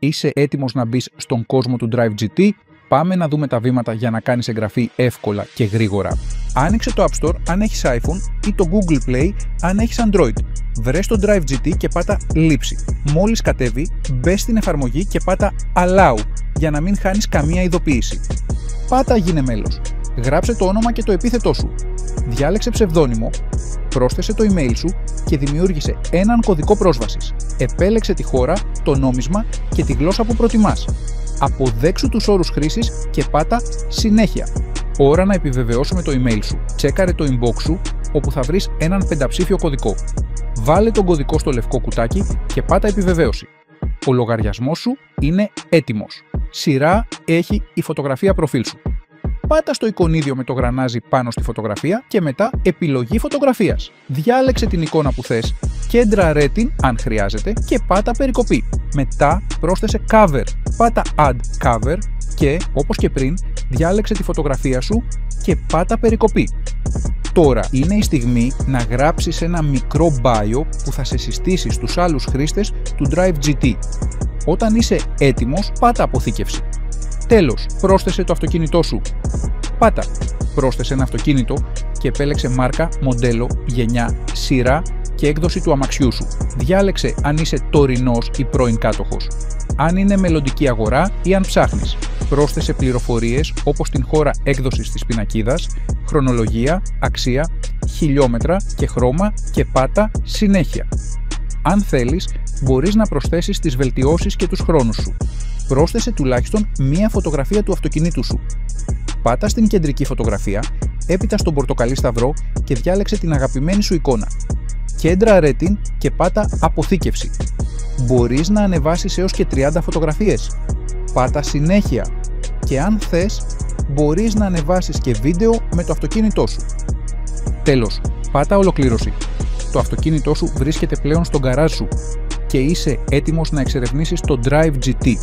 Είσαι έτοιμος να μπεις στον κόσμο του Drive GT? Πάμε να δούμε τα βήματα για να κάνεις εγγραφή εύκολα και γρήγορα. Άνοιξε το App Store αν έχεις iPhone ή το Google Play αν έχεις Android. Βρες το Drive GT και πάτα λήψη. Μόλις κατέβει, μπες στην εφαρμογή και πάτα Allow για να μην χάνεις καμία ειδοποίηση. Πάτα γίνε μέλος. Γράψε το όνομα και το επίθετό σου. Διάλεξε ψευδώνυμο. Πρόσθεσε το email σου και δημιούργησε έναν κωδικό πρόσβασης. Επέλεξε τη χώρα, το νόμισμα και τη γλώσσα που προτιμάς. Αποδέξου τους όρους χρήσης και πάτα συνέχεια. Ώρα να επιβεβαιώσουμε το email σου. Τσέκαρε το inbox σου όπου θα βρεις έναν 5ψήφιο κωδικό. Βάλε τον κωδικό στο λευκό κουτάκι και πάτα επιβεβαίωση. Ο λογαριασμός σου είναι έτοιμος. Σειρά έχει η φωτογραφία προφίλ σου. Πάτα στο εικονίδιο με το γρανάζι πάνω στη φωτογραφία και μετά επιλογή φωτογραφίας. Διάλεξε την εικόνα που θες, κέντραρέ την αν χρειάζεται και πάτα περικοπή. Μετά πρόσθεσε cover. Πάτα add cover και, όπως και πριν, διάλεξε τη φωτογραφία σου και πάτα περικοπή. Τώρα είναι η στιγμή να γράψεις ένα μικρό bio που θα σε συστήσει στους άλλους χρήστες του Drive GT. Όταν είσαι έτοιμος, πάτα αποθήκευση. Τέλος, πρόσθεσε το αυτοκίνητό σου. Πάτα, πρόσθεσε ένα αυτοκίνητο και επέλεξε μάρκα, μοντέλο, γενιά, σειρά και έκδοση του αμαξιού σου. Διάλεξε αν είσαι τωρινός ή πρώην κάτοχος, αν είναι μελλοντική αγορά ή αν ψάχνεις. Πρόσθεσε πληροφορίες όπως την χώρα έκδοσης της πινακίδας, χρονολογία, αξία, χιλιόμετρα και χρώμα και πάτα συνέχεια. Αν θέλεις, μπορείς να προσθέσεις τις βελτιώσεις και τους χρόνους σου. Πρόσθεσε τουλάχιστον μία φωτογραφία του αυτοκινήτου σου. Πάτα στην κεντρική φωτογραφία, έπειτα στον πορτοκαλί σταυρό και διάλεξε την αγαπημένη σου εικόνα. Κέντραρέ την και πάτα αποθήκευση. Μπορείς να ανεβάσεις έως και 30 φωτογραφίες. Πάτα συνέχεια. Και αν θες, μπορείς να ανεβάσεις και βίντεο με το αυτοκίνητό σου. Τέλος, πάτα ολοκλήρωση. Το αυτοκίνητό σου βρίσκεται πλέον στο γκαράζ σου και είσαι έτοιμος να εξερευνήσεις το Drive GT.